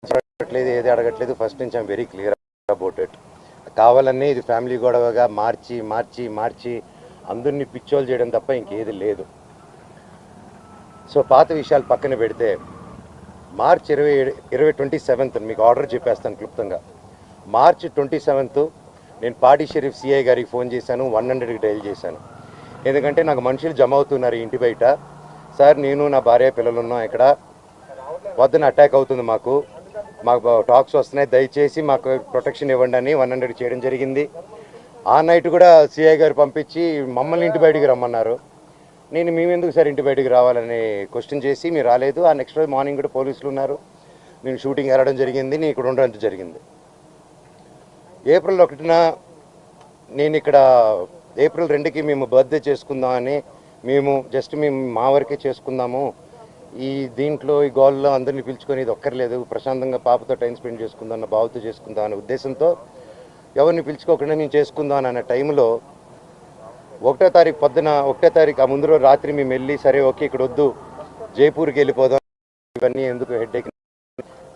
అడగట్లేదు, ఏది అడగట్లేదు. ఫస్ట్ నుంచి I'm very clear about it. కావాలనే ఇది ఫ్యామిలీ గొడవగా మార్చి మార్చి మార్చి అందరినీ పిచ్చోలు చేయడం తప్ప ఇంకేది లేదు. సో పాత విషయాలు పక్కన పెడితే మార్చ్ 27 మీకు ఆర్డర్ చెప్పేస్తాను క్లుప్తంగా. మార్చ్ 27 నేను పాడి షరీఫ్ సిఐ గారికి ఫోన్ చేశాను, 100కి డైల్ చేశాను. ఎందుకంటే నాకు మనుషులు జమ అవుతున్నారు ఇంటి బయట. సార్ నేను నా భార్య పిల్లలు ఉన్నాం ఇక్కడ, పొద్దున అటాక్ అవుతుంది, మాకు టాక్స్ వస్తున్నాయి, దయచేసి మాకు ప్రొటెక్షన్ ఇవ్వండి అని 100 చేయడం జరిగింది. ఆ నైట్ కూడా సిఐ గారు పంపించి మమ్మల్ని ఇంటి బయటికి రమ్మన్నారు. నేను మేమెందుకు సార్ ఇంటి బయటికి రావాలని క్వశ్చన్ చేసి మీరు రాలేదు. ఆ నెక్స్ట్ రోజు మార్నింగ్ కూడా పోలీసులు ఉన్నారు, నేను షూటింగ్ వెళ్ళడం జరిగింది, నేను ఇక్కడ ఉండడం జరిగింది. ఏప్రిల్ 1న నేను ఇక్కడ ఏప్రిల్ 2కి మేము బర్త్డే చేసుకుందామని మేము మా వరకే చేసుకుందాము, ఈ దీంట్లో ఈ గోల్లో అందరినీ పిలుచుకొని ఇది ఒక్కర్లేదు, ప్రశాంతంగా పాపతో టైం స్పెండ్ చేసుకుందాం అన్న బావతో చేసుకుందాం అనే ఉద్దేశంతో ఎవరిని పిలుచుకోకుండా మేము చేసుకుందాం అన్న టైంలో 1వ తారీఖు పొద్దున 1వ తారీఖు ఆ ముందు రోజు రాత్రి మేము వెళ్ళి సరే ఓకే ఇక్కడ వద్దు జైపూర్కి వెళ్ళిపోదాం, ఇవన్నీ ఎందుకు హెడ్ఏక్,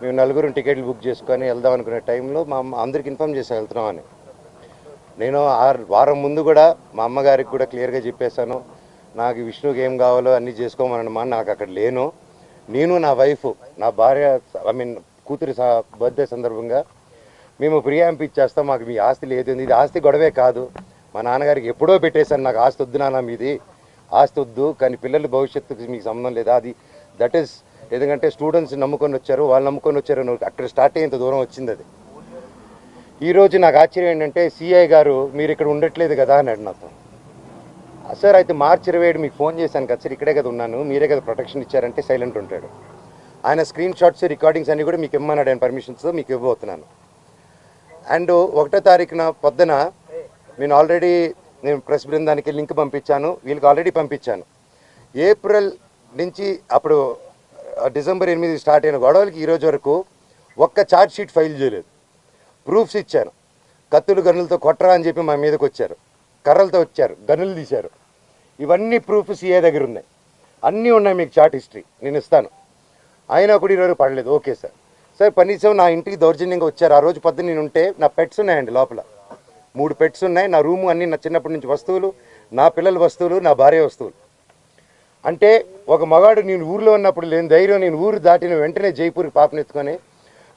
మేము 4 టికెట్లు బుక్ చేసుకొని వెళ్దాం అనుకునే టైంలో మా అమ్మ అందరికి ఇన్ఫామ్ చేసి వెళ్తున్నామని. నేను వారం ముందు కూడా మా అమ్మగారికి కూడా క్లియర్గా చెప్పేశాను, నాకు విష్ణుకి ఏం కావాలో అన్నీ చేసుకోమనమ్మా, నాకు అక్కడ లేను. నేను నా వైఫ్ నా భార్య కూతురి బర్త్డే సందర్భంగా మేము ప్రియాంప్ ఇచ్చేస్తాం, మాకు మీ ఆస్తి లేదు, ఇది ఆస్తి గొడవే కాదు, మా నాన్నగారికి ఎప్పుడో పెట్టేశాను, నాకు ఆస్తి వద్దు నాన్న, మీది ఆస్తి వద్దు, కానీ పిల్లల భవిష్యత్తుకి మీకు సంబంధం లేదా, అది దట్ ఈస్ ఎందుకంటే స్టూడెంట్స్ నమ్ముకొని వచ్చారు, వాళ్ళు నమ్ముకొని వచ్చారు, అక్కడ స్టార్ట్ అయ్యేంత దూరం వచ్చింది అది. ఈరోజు నాకు ఆశ్చర్యం ఏంటంటే సిఐ గారు మీరు ఇక్కడ ఉండట్లేదు కదా అన్నాడు నాతో. సార్ అయితే మార్చి 27 మీకు ఫోన్ చేశాను కదా సార్, ఇక్కడే కదా ఉన్నాను, మీరే కదా ప్రొటెక్షన్ ఇచ్చారంటే సైలెంట్ ఉంటాడు. ఆయన స్క్రీన్ షాట్స్ రికార్డింగ్స్ అన్నీ కూడా మీకు ఇమ్మన్నాడు, ఆయన పర్మిషన్స్ మీకు ఇవ్వబోతున్నాను. అండ్ 1వ తారీఖున పొద్దున నేను ప్రెస్ బృందానికి లింక్ పంపించాను, వీళ్ళకి ఆల్రెడీ పంపించాను. ఏప్రిల్ నుంచి అప్పుడు డిసెంబర్ 8 స్టార్ట్ అయిన గొడవలకి ఈరోజు వరకు ఒక్క ఛార్జ్ షీట్ ఫైల్ చేయలేదు. ప్రూఫ్స్ ఇచ్చాను, కత్తులు గన్నులతో కొట్టరా అని చెప్పి మా మీదకి వచ్చారు, కర్రలతో వచ్చారు, గన్నులు తీశారు, ఇవన్నీ ప్రూఫ్ సిఏ దగ్గర ఉన్నాయి, అన్నీ ఉన్నాయి, మీకు చార్ట్ హిస్టరీ నేను ఇస్తాను. అయినా కూడా ఈరోజు పడలేదు. ఓకే సార్, సార్ కనీసం నా ఇంటికి దౌర్జన్యంగా వచ్చారు, ఆ రోజు పొద్దున్న నేను ఉంటే నా పెట్స్ ఉన్నాయండి లోపల, 3 పెట్స్ ఉన్నాయి, నా రూము అన్నీ నా చిన్నప్పటి నుంచి వస్తువులు, నా పిల్లల వస్తువులు, నా భార్య వస్తువులు. అంటే ఒక మగాడు నేను ఊరిలో ఉన్నప్పుడు లేని ధైర్యం, నేను ఊరు దాటిన వెంటనే జైపూర్కి పాపనెత్తుకొని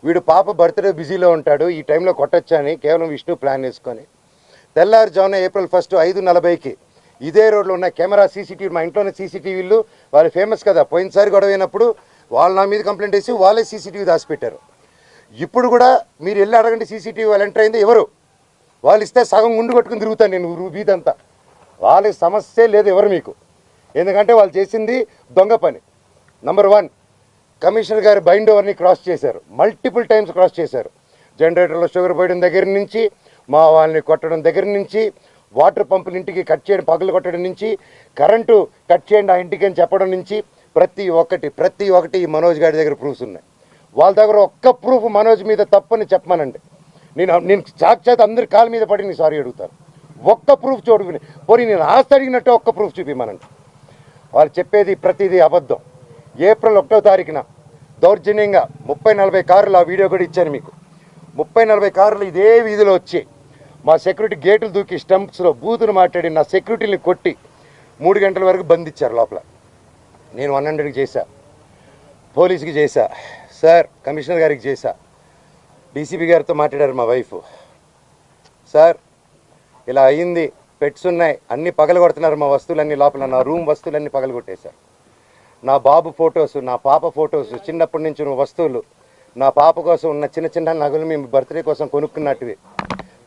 వీడు పాప బర్త్డే బిజీలో ఉంటాడు, ఈ టైంలో కొట్టొచ్చా అని కేవలం విష్ణు ప్లాన్ వేసుకొని తెల్లారుజామున ఏప్రిల్ 1 5:40కి ఇదే రోడ్లో ఉన్న కెమెరా సీసీటీవీ, మా ఇంట్లోనే సీసీటీవీలు, వాళ్ళు ఫేమస్ కదా, పోయినసారి గొడవ అయినప్పుడు వాళ్ళు నా మీద కంప్లైంట్ వేసి వాళ్ళే సీసీటీవీ దాచిపెట్టారు. ఇప్పుడు కూడా మీరు వెళ్ళి అడగండి సీసీటీవీ వాళ్ళు ఎంటర్ అయింది ఎవరు, వాళ్ళు ఇస్తే సగం గుండు కొట్టుకుని తిరుగుతాను నేను వీధంతా, వాళ్ళకి సమస్య లేదు ఎవరు మీకు, ఎందుకంటే వాళ్ళు చేసింది దొంగ పని. నంబర్ 1, కమిషనర్ గారు బైండ్ ఓవర్ని క్రాస్ చేశారు, మల్టిపుల్ టైమ్స్ క్రాస్ చేశారు. జనరేటర్లో షుగర్ పోయడం దగ్గర నుంచి, మా వాళ్ళని కొట్టడం దగ్గర నుంచి, వాటర్ పంపులు ఇంటికి కట్ చేయడం పగలు కొట్టడం నుంచి, కరెంటు కట్ చేయండి ఆ ఇంటికి అని చెప్పడం నుంచి ప్రతి ఒక్కటి ఈ మనోజ్ గారి దగ్గర ప్రూఫ్స్ ఉన్నాయి. వాళ్ళ దగ్గర ఒక్క ప్రూఫ్ మనోజ్ మీద తప్పని చెప్పమనండి, నేను సాక్షాత్ అందరి కాళ్ళ మీద పడి నేను సారీ అడుగుతాను. ఒక్క ప్రూఫ్ చూడుకుని పోనీ నేను ఆస్తి అడిగినట్టే ఒక్క ప్రూఫ్ చూపిమనండి. వాళ్ళు చెప్పేది ప్రతిదీ అబద్ధం. ఏప్రిల్ 1వ తారీఖున దౌర్జన్యంగా 30-40 కార్లు, ఆ వీడియో కూడా ఇచ్చాను మీకు, 30-40 కార్లు ఇదే వీధిలో వచ్చి మా సెక్యూరిటీ గేట్లు దూకి స్టంప్స్లో బూతులు మాట్లాడి నా సెక్యూరిటీని కొట్టి 3 గంటల వరకు బంధించారు లోపల. నేను 100కి చేశా, పోలీసుకి చేశా, సార్ కమిషనర్ గారికి చేశా, డీసీపీ గారితో మాట్లాడారు మా వైఫ్, సార్ ఇలా అయ్యింది, పెట్స్ ఉన్నాయి, అన్నీ పగలగొడుతున్నారు, మా వస్తువులన్నీ లోపల, నా రూమ్ వస్తువులన్నీ పగలగొట్టేశారు, నా బాబు ఫొటోస్, నా పాప ఫొటోస్, చిన్నప్పటి నుంచి ఉన్న వస్తువులు, నా పాప కోసం ఉన్న చిన్న చిన్న నగలు మేము బర్త్డే కోసం కొనుక్కున్నట్టువి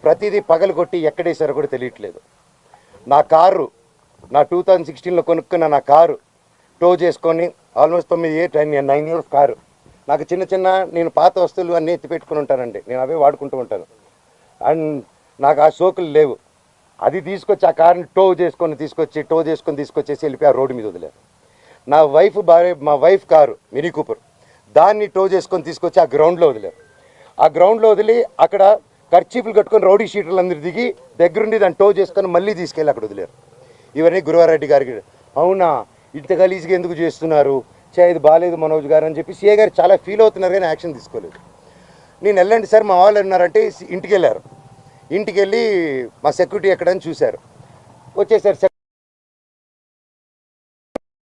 ప్రతిదీ పగలగొట్టి ఎక్కడేసారో కూడా తెలియట్లేదు. నా కారు, నా 2016లో కొనుక్కున్న నా కారు టో చేసుకొని ఆల్మోస్ట్ 9 ఇయర్స్ కారు, నాకు చిన్న నేను పాత వస్తువులు అన్నీ ఎత్తి పెట్టుకుని ఉంటానండి, నేను అవే వాడుకుంటూ ఉంటాను, అండ్ నాకు ఆ సోకులు లేవు. అది తీసుకొచ్చి ఆ కారుని టో చేసుకొని తీసుకొచ్చేసి వెళ్ళిపోయి ఆ రోడ్డు మీద వదిలేరు. నా మా వైఫ్ కారు మినీ కూపర్, దాన్ని టో చేసుకొని తీసుకొచ్చి ఆ గ్రౌండ్లో వదిలేరు. ఆ గ్రౌండ్లో వదిలి అక్కడ కర్చీపులు కట్టుకొని రౌడీ షీటర్లు అందరూ దిగి దగ్గరుండి దాన్ని టో చేసుకొని మళ్ళీ తీసుకెళ్ళి అక్కడ వదిలేరు. ఇవన్నీ గురువారెడ్డి గారికి, అవునా ఇంత గలీజ్గా ఎందుకు చేస్తున్నారు, ఇది బాగాలేదు మనోజ్ గారు అని చెప్పి సిఏ గారు చాలా ఫీల్ అవుతున్నారు కానీ యాక్షన్ తీసుకోలేదు. నేను వెళ్ళండి సార్ మా వాళ్ళు ఉన్నారంటే ఇంటికి వెళ్ళారు. ఇంటికి వెళ్ళి మా సెక్యూరిటీ ఎక్కడని చూశారు. వచ్చేసారు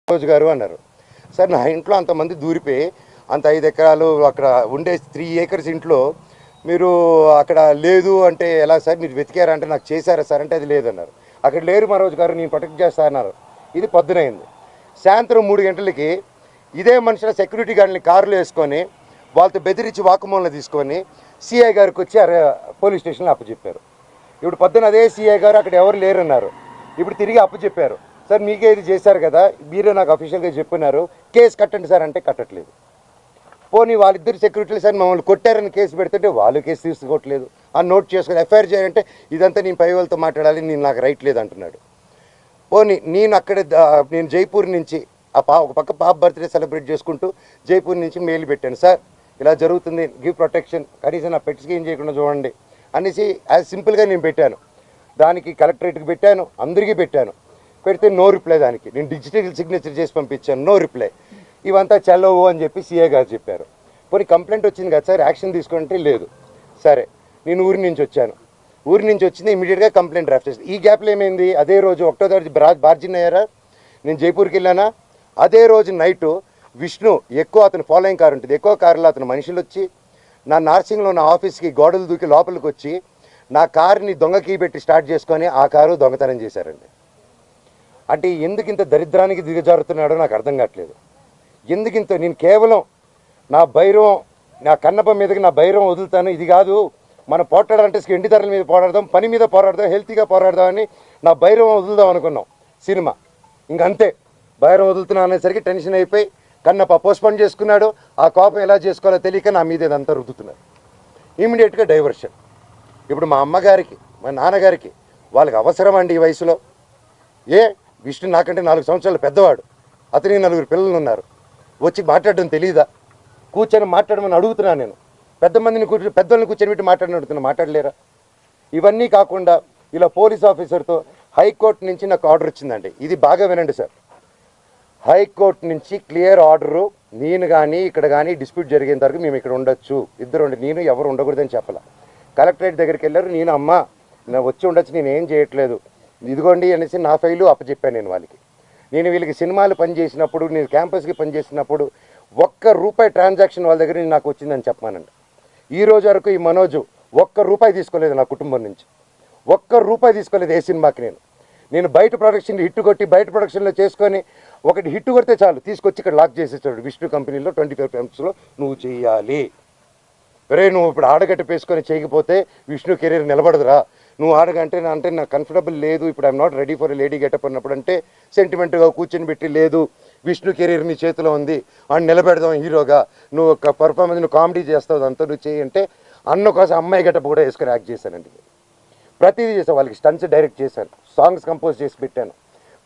రోజు గారు అన్నారు. సార్ నా ఇంట్లో అంతమంది దూరిపోయి అంత 5 ఎకరాలు అక్కడ ఉండే 3 acres ఇంట్లో మీరు అక్కడ లేదు అంటే ఎలా సార్, మీరు వెతికారా అంటే నాకు చేశారా సార్ అంటే అది లేదన్నారు. అక్కడ లేరు మనోజ్ గారు, నేను ప్రొటెక్ట్ చేస్తా అన్నారు. ఇది పొద్దునైంది. సాయంత్రం 3 గంటలకి ఇదే మనుషుల సెక్యూరిటీ గార్డుని కారులో వేసుకొని వాళ్ళతో బెదిరించి వాకుమూలను తీసుకొని సిఐ గారికి వచ్చి పోలీస్ స్టేషన్లో అప్పచెప్పారు. ఇప్పుడు పొద్దున అదే సిఐ గారు అక్కడ ఎవరు లేరన్నారు. ఇప్పుడు తిరిగి అప్పచెప్పారు. సార్ మీకే ఇది చేశారు కదా, మీరే నాకు అఫీషియల్గా చెప్పినారు, కేసు కట్టండి సార్ అంటే కట్టట్లేదు. పోనీ వాళ్ళిద్దరు సెక్యూరిటీలు సార్ మమ్మల్ని కొట్టారని కేసు పెడుతుంటే వాళ్ళు కేసు తీసుకోవట్లేదు. ఆ నోట్ చేసుకొని ఎఫ్ఐఆర్ చేయాలంటే ఇదంతా నేను పై వాళ్ళతో మాట్లాడాలి, నేను నాకు రైట్ లేదు అంటున్నాడు. పోనీ నేను జైపూర్ నుంచి ఒక పక్క పాప బర్త్డే సెలబ్రేట్ చేసుకుంటూ జైపూర్ నుంచి మెయిల్ పెట్టాను. సార్ ఇలా జరుగుతుంది, గివ్ ప్రొటెక్షన్, కనీసం నా పెట్స్కి ఏం చేయకుండా చూడండి అనేసి యాజ్ సింపుల్గా నేను పెట్టాను. దానికి కలెక్టరేట్కి పెట్టాను, అందరికీ పెట్టాను. పెడితే నో రిప్లై. దానికి నేను డిజిటల్ సిగ్నేచర్ చేసి పంపించాను, నో రిప్లై. ఇవంతా చల్లవు అని చెప్పి సీఏ గారు చెప్పారు. పోనీ కంప్లైంట్ వచ్చింది కదా సార్, యాక్షన్ తీసుకుంటే లేదు. సరే నేను ఊరి నుంచి వచ్చాను. ఊరి నుంచి వచ్చింది ఇమీడియట్గా కంప్లైంట్ డ్రాఫ్ట్ చేసి. ఈ గ్యాప్లో ఏమైంది, అదే రోజు 1వ తారీఖు బార్జిన్ అయ్యారా, నేను జైపూర్కి వెళ్ళానా. అదే రోజు నైటు విష్ణు అతను ఫాలోయింగ్ కారు ఉంటుంది, ఎక్కువ కారులో అతను మనుషులు వచ్చి నా నార్సింగ్లో నా ఆఫీస్కి గోడలు దూకి లోపలికి వచ్చి నా కారుని దొంగ కీ పెట్టి స్టార్ట్ చేసుకొని ఆ కారు దొంగతనం చేశారండి. అంటే ఎందుకు ఇంత దరిద్రానికి దిగజారుతున్నాడో నాకు అర్థం కావట్లేదు. ఎందుకింత నేను కేవలం నా భైరవం, నా కన్నప్ప మీదకి నా భైరవం వదులుతాను, ఇది కాదు మనం పోరాడాలంటే ఎండి ధరల మీద పోరాడదాం, పని మీద పోరాడదాం, హెల్తీగా పోరాడదామని నా భైరవం వదులుదాం అనుకున్నాం సినిమా. ఇంకంతే భైరవం వదులుతున్నా అనేసరికి టెన్షన్ అయిపోయి కన్నప్ప పోస్ట్పోన్ చేసుకున్నాడు. ఆ కోపం ఎలా చేసుకోవాలో తెలియక నా మీద ఇదంతా రుద్దుతున్నారు. ఇమీడియట్గా డైవర్షన్. ఇప్పుడు మా అమ్మగారికి మా నాన్నగారికి వాళ్ళకి అవసరం అండి ఈ వయసులో. విష్ణు నాకంటే 4 సంవత్సరాలు పెద్దవాడు, అతనికి 4 పిల్లలు ఉన్నారు. వచ్చి మాట్లాడడం తెలీదా, కూర్చొని మాట్లాడమని అడుగుతున్నాను నేను. పెద్దోళ్ళని కూర్చొని పెట్టి మాట్లాడలేరా. ఇవన్నీ కాకుండా ఇలా పోలీస్ ఆఫీసర్తో హైకోర్టు నుంచి నాకు ఆర్డర్ వచ్చిందండి. ఇది బాగా వినండి సార్. హైకోర్టు నుంచి క్లియర్ ఆర్డరు, నేను కానీ ఇక్కడ కానీ డిస్ప్యూట్ జరిగేంత వరకు మేము ఇక్కడ ఉండొచ్చు, ఇద్దరు నేను ఎవరు ఉండకూడదని చెప్పాల. కలెక్టరేట్ దగ్గరికి వెళ్ళారు. నేను వచ్చి ఉండొచ్చు, నేను ఏం చేయట్లేదు, ఇదిగోండి అనేసి నా ఫైలు అప్పచెప్పాను నేను వాళ్ళకి. నేను వీళ్ళకి సినిమాలు పనిచేసినప్పుడు, నేను క్యాంపస్కి పనిచేసినప్పుడు ₹1 ట్రాన్సాక్షన్ వాళ్ళ దగ్గర నాకు వచ్చిందని చెప్పమానండి. ఈ రోజు వరకు ఈ మనోజు ₹1 తీసుకోలేదు నా కుటుంబం నుంచి, ₹1 తీసుకోలేదు ఏ సినిమాకి. నేను బయట ప్రొడక్షన్ హిట్ కొట్టి బయట ప్రొడక్షన్లో చేసుకొని ఒకటి హిట్ కొడితే చాలు తీసుకొచ్చి ఇక్కడ లాక్ చేసేస్తాడు. విష్ణు కంపెనీలో 25 filmsలో నువ్వు చేయాలి. నువ్వు ఇప్పుడు ఆడగట్టు పేసుకొని చేయకపోతే విష్ణు కెరీర్ నిలబడదురా, నువ్వు ఆడగంటే అంటే నాకు కంఫర్టబుల్ లేదు, ఇప్పుడు I'm not ready for lady getup అన్నప్పుడు అంటే సెంటిమెంట్గా కూర్చొని పెట్టి లేదు విష్ణు కెరీర్ నీ చేతిలో ఉంది, అని నిలబెడదాం హీరోగా, నువ్వు ఒక పర్ఫార్మెన్స్, నువ్వు కామెడీ చేస్తావు, అంతా నువ్వు చేయి అంటే అన్న కోసం అమ్మాయి గెటప్ కూడా వేసుకొని యాక్ట్ చేశానండి. ప్రతిదీ చేశాను. వాళ్ళకి స్టంట్స్ డైరెక్ట్ చేశాను, సాంగ్స్ కంపోజ్ చేసి పెట్టాను,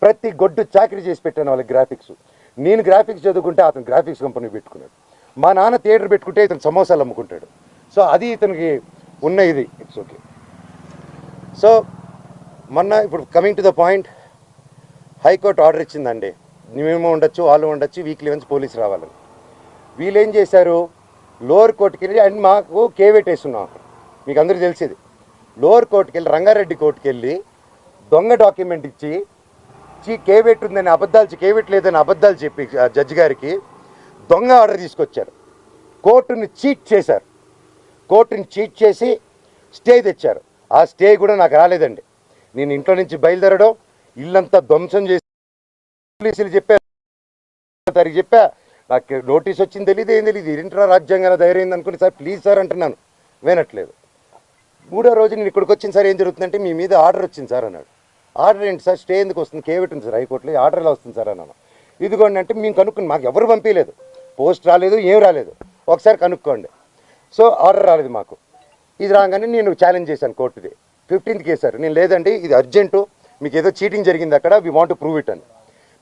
ప్రతి గొడ్డు చాకరీ చేసి పెట్టాను వాళ్ళకి. గ్రాఫిక్స్ నేను గ్రాఫిక్స్ చదువుకుంటే అతను గ్రాఫిక్స్ కంపెనీ పెట్టుకున్నాడు. మా నాన్న థియేటర్ పెట్టుకుంటే ఇతను సమోసాలు అమ్ముకుంటాడు. సో అది ఇతనికి ఉన్న ఇది. It's okay. సో ఇప్పుడు coming to the point, high court order ఇచ్చిందండి, మేమేమో ఉండొచ్చు, వాళ్ళు ఉండొచ్చు, వీక్లీ వన్స్ పోలీసు రావాలని. వీళ్ళు ఏం చేశారు, లోవర్ కోర్టుకి వెళ్ళి, అండ్ మాకు కేవేట్ వేస్తున్నాం అక్కడ, మీకు అందరికీ తెలిసేది. లోవర్ కోర్టుకి వెళ్ళి, రంగారెడ్డి కోర్టుకి వెళ్ళి దొంగ డాక్యుమెంట్ ఇచ్చి కేవేట్ ఉందని అబద్ధాలు, కేవేట్ లేదని అబద్ధాలు చెప్పి జడ్జి గారికి దొంగ ఆర్డర్ తీసుకొచ్చారు. కోర్టుని చీట్ చేశారు. కోర్టుని చీట్ చేసి స్టే తెచ్చారు. ఆ స్టే కూడా నాకు రాలేదండి. నేను ఇంట్లో నుంచి బయలుదేరడం, ఇల్లంతా ధ్వంసం చేసి పోలీసులు చెప్పా, నాకు నోటీస్ వచ్చింది తెలియదు, ఏం తెలియదు, ఇంట్రా రాజ్యాంగాన్ని ధైర్యం అనుకుని సార్ ప్లీజ్ సార్ అంటున్నాను, వినట్లేదు. 3వ రోజు నేను ఇక్కడికి వచ్చిన సార్ ఏం జరుగుతుందంటే మీ మీద ఆర్డర్ వచ్చింది సార్ అన్నాడు. ఆర్డర్ ఏంటి సార్, స్టే ఎందుకు వస్తుంది, కేవేట్ ఉంది సార్ హైకోర్టులో, ఆర్డర్ ఎలా వస్తుంది సార్ అన్నాను. ఇదిగోండి అంటే మేము కనుక్కుని, మాకు ఎవరు పంపించలేదు, పోస్ట్ రాలేదు, ఏం రాలేదు, ఒకసారి కనుక్కోండి. సో ఆర్డర్ రాలేదు మాకు. ఇది రాగానే నేను ఛాలెంజ్ చేశాను కోర్టుది. 15th కేసారు. నేను లేదండి ఇది అర్జెంటు, మీకు ఏదో చీటింగ్ జరిగింది అక్కడ, we want to prove it అని.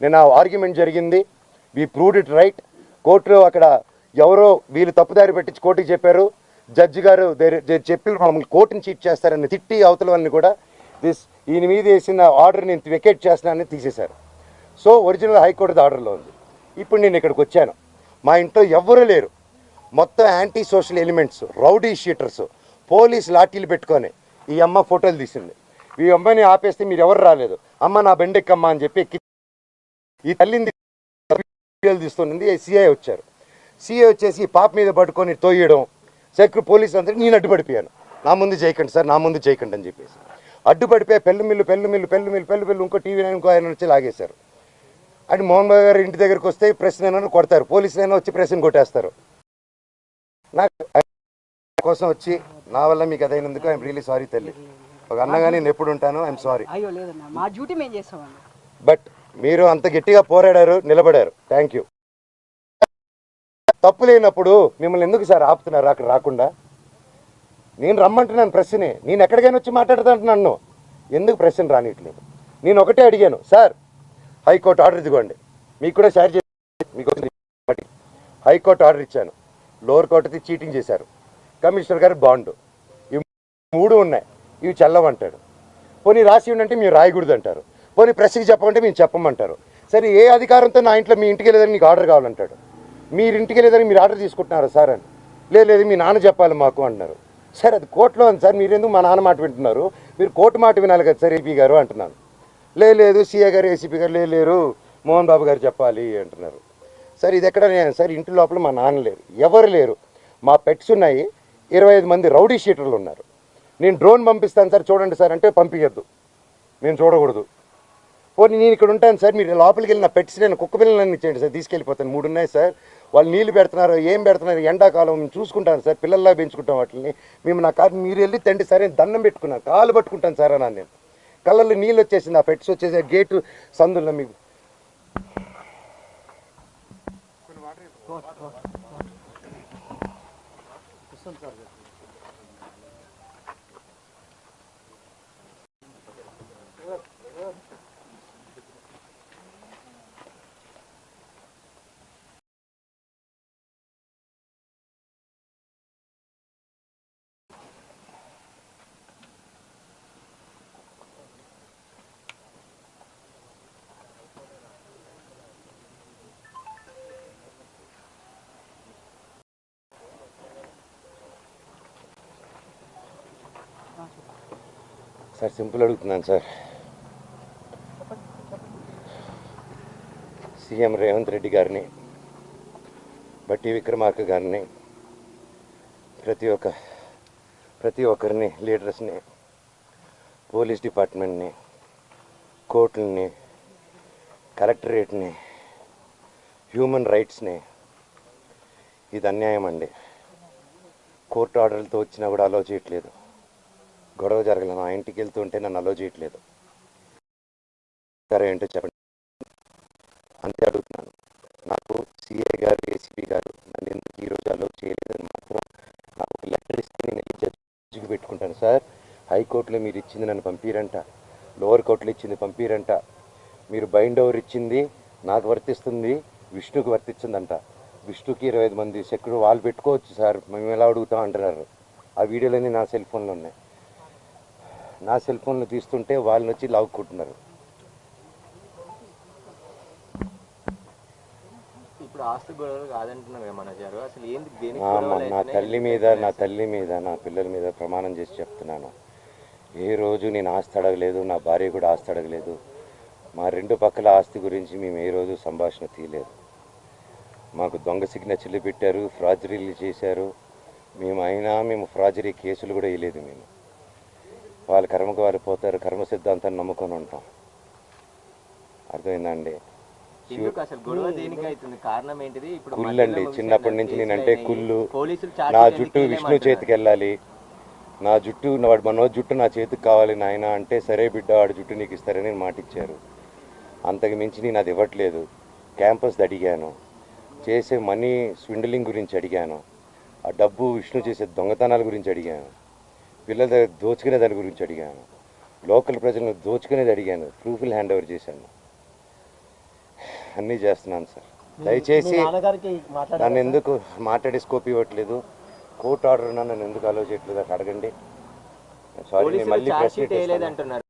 నేను ఆ ఆర్గ్యుమెంట్ జరిగింది, వీ ప్రూవ్డ్ ఇట్ రైట్. కోర్టులో అక్కడ ఎవరో వీళ్ళు తప్పుదారి పెట్టించి కోర్టుకి చెప్పారు. జడ్జి గారు చెప్పి మమ్మల్ని కోర్టుని చీట్ చేస్తారని తిట్టి అవతల వాళ్ళని కూడా ఈయన మీద వేసిన ఆర్డర్ నేను వెకేట్ చేస్తున్నానని తీసేశారు. సో ఒరిజినల్ హైకోర్టు ఆర్డర్లో ఉంది. ఇప్పుడు నేను ఇక్కడికి వచ్చాను, మా ఇంట్లో ఎవ్వరూ లేరు. మొత్తం anti social elements, rowdy sheeters, police లాఠీలు పెట్టుకొని ఈ అమ్మ ఫోటోలు తీసింది. ఈ అమ్మని ఆపేస్తే మీరు ఎవరు రాలేదు, అమ్మ నా బెండెక్కమ్మ అని చెప్పి ఈ తల్లిని తీస్తుంది. సిఐ వచ్చారు. సిఐ వచ్చేసి ఈ పాప మీద పట్టుకొని తోయడం, పోలీసులు అందరికీ నేను అడ్డుపడిపోయాను. నా ముందు చేయకండి సార్, నా ముందు చేయకండి అని చెప్పేసి అడ్డుపడిపోయి పెళ్ళు ఇంకో టీవీ ఇంకో ఆయన వచ్చి లాగేశారు. అంటే మోహన్ బాబు గారు ఇంటి దగ్గరికి వస్తే ప్రెస్నైనా కొడతారు, పోలీసులైనా వచ్చి ప్రెస్ని కొట్టేస్తారు. నాకు కోసం వచ్చి నా వల్ల మీకు అదైనందుకు ఐఎమ్ రియలీ సారీ తల్లి. ఒక అన్నగా నేను ఎప్పుడు ఉంటాను, ఐఎమ్ సారీ. బట్ మీరు అంత గట్టిగా పోరాడారు, నిలబడారు, థ్యాంక్ యూ. తప్పు లేనప్పుడు మిమ్మల్ని ఎందుకు సార్ ఆపుతున్నారు అక్కడ రాకుండా? నేను రమ్మంటున్నాను ప్రెస్ని, నేను ఎక్కడికైనా వచ్చి మాట్లాడుతాను, ఎందుకు ప్రెస్ని రానిట్లేదు? నేను ఒకటే అడిగాను, సార్ హైకోర్టు ఆర్డర్ ఇదిగోండి, మీకు కూడా షేర్ చేసి మీకు హైకోర్టు ఆర్డర్ ఇచ్చాను, లోవర్ కోర్టుది చీటింగ్ చేశారు, కమిషనర్ గారు బాండు, ఇవి 3 ఉన్నాయి, ఇవి చల్లవంటాడు. పోనీ రాసి ఉండంటే మీరు రాయకూడదు అంటారు. పోనీ ప్రెస్కి చెప్పమంటే మేము చెప్పమంటారు. సరే ఏ అధికారంతో నా ఇంట్లో మీ ఇంటికి వెళ్ళేదని మీకు ఆర్డర్ కావాలంటాడు. మీరు ఇంటికి వెళ్ళేదని మీరు ఆర్డర్ తీసుకుంటున్నారా సార్ అని? లేదు మీ నాన్న చెప్పాలి మాకు అంటున్నారు. సార్ అది కోర్టులో ఉంది సార్, మీరు ఎందుకు మా నాన్న మాట వింటున్నారు? మీరు కోర్టు మాట వినాలి కదా సార్ ఏపీ గారు అంటున్నాను. లేదు సిఏ గారు ఏసీపీ గారు లేరు, మోహన్ బాబు గారు చెప్పాలి అంటున్నారు. సార్ ఇది ఎక్కడ సార్? ఇంటి లోపల మా నాన్న లేరు, ఎవరు లేరు, మా పెట్స్ ఉన్నాయి, 25 మంది రౌడీ షీటర్లు ఉన్నారు. నేను డ్రోన్ పంపిస్తాను సార్ చూడండి సార్ అంటే పంపించద్దు, మేము చూడకూడదు. పోనీ నేను ఇక్కడ ఉంటాను సార్, మీరు లోపలికి వెళ్ళిన పెట్స్ నేను కుక్క పిల్లలన్నీ ఇచ్చేయండి సార్, తీసుకెళ్ళిపోతాను. 3 ఉన్నాయి సార్, వాళ్ళు నీళ్ళు పెడుతున్నారు, ఏం పెడుతున్నారు, ఎండాకాలం మేము చూసుకుంటాను సార్, పిల్లల్లా పెంచుకుంటాం వాటిని. మేము నా కారు మీరు వెళ్ళి తండ్రి సార్ దండం పెట్టుకున్నాను, కాలు పట్టుకుంటాను సార్ అన్నాను. నేను కళ్ళల్లో నీళ్ళు వచ్చేసింది, ఆ పెట్స్ వచ్చేసి గేటు సందుల్లో మీకు సార్ సింపుల్ అడుగుతున్నాను సార్. సీఎం రేవంత్ రెడ్డి గారిని, బట్టి విక్రమార్క గారిని, ప్రతి ఒక్కరిని, లీడర్స్ని, పోలీస్ డిపార్ట్మెంట్ని, కోర్టులని, కలెక్టరేట్ని, హ్యూమన్ రైట్స్ని, ఇది అన్యాయం అండి. కోర్టు ఆర్డర్లతో వచ్చినా కూడా అలో చేయట్లేదు. గొడవ జరగలేదు, నా ఇంటికి వెళ్తుంటే నన్ను అలో చేయట్లేదు. సరే ఏంటో చెప్పండి, అంతే అడుగుతున్నాను. నాకు సిఐ గారు ఏసీపీ గారు నన్ను ఎందుకు ఈరోజు అలో చేయలేదని మాత్రం నాకు ఒక లెటర్ ఇస్తే నేను వెళ్ళి జడ్జికి పెట్టుకుంటాను. సార్ హైకోర్టులో మీరు ఇచ్చింది నన్ను పంపిరంట, లోవర్ కోర్టులో ఇచ్చింది పంపిరంట, మీరు బైండ్ ఓవర్ ఇచ్చింది నాకు వర్తిస్తుంది, విష్ణుకి వర్తించిందంట. విష్ణుకి 25 మంది సెక్యూరిటీ వాళ్ళు పెట్టుకోవచ్చు సార్, మేము ఎలా అడుగుతాం అంటున్నారు. ఆ వీడియోలన్నీ నా సెల్ ఫోన్లో ఉన్నాయి. నా సెల్ ఫోన్లో తీస్తుంటే వాళ్ళని వచ్చి లాక్కుంటున్నారు. నా తల్లి మీద నా పిల్లల మీద ప్రమాణం చేసి చెప్తున్నాను, ఏ రోజు నేను ఆస్తి అడగలేదు, నా భార్య కూడా ఆస్తి అడగలేదు. మా 2 పక్కల ఆస్తి గురించి మేము ఏ రోజు సంభాషణ తీయలేదు. మాకు దొంగ సిగ్నేచర్లు పెట్టారు, ఫ్రాజరీలు చేశారు. మేము ఫ్రాజరీ కేసులు కూడా వేయలేదు. మేము వాళ్ళ కర్మకు వాళ్ళు పోతారు, కర్మ సిద్ధాంతాన్ని నమ్ముకొని ఉంటాం. అర్థమైందండి? కుళ్ళండి, చిన్నప్పటి నుంచి నేనంటే కుళ్ళు. నా జుట్టు విష్ణు చేతికి వెళ్ళాలి, నా జుట్టు మనో జుట్టు నా చేతికి కావాలి నాయన అంటే, సరే బిడ్డ వాడి జుట్టు నీకు ఇస్తారని మాటిచ్చారు. అంతకు మించి నేను అది ఇవ్వట్లేదు. క్యాంపస్ అడిగాను, చేసే మనీ స్విండలింగ్ గురించి అడిగాను, ఆ డబ్బు విష్ణు చేసే దొంగతనాల గురించి అడిగాను, పిల్లల దగ్గర దోచుకునే దాని గురించి అడిగాను, లోకల్ ప్రజలను దోచుకునేది అడిగాను, ప్రూఫ్లు హ్యాండ్ ఓవర్ చేశాను, అన్నీ చేస్తున్నాను సార్. దయచేసి నన్ను ఎందుకు మాట్లాడే స్కోప్ ఇవ్వట్లేదు, కోర్టు ఆర్డర్ నన్ను ఎందుకు అలో చేయట్లేదు అక్కడ అడగండి. సారీ, నేను మళ్ళీ ప్రశ్న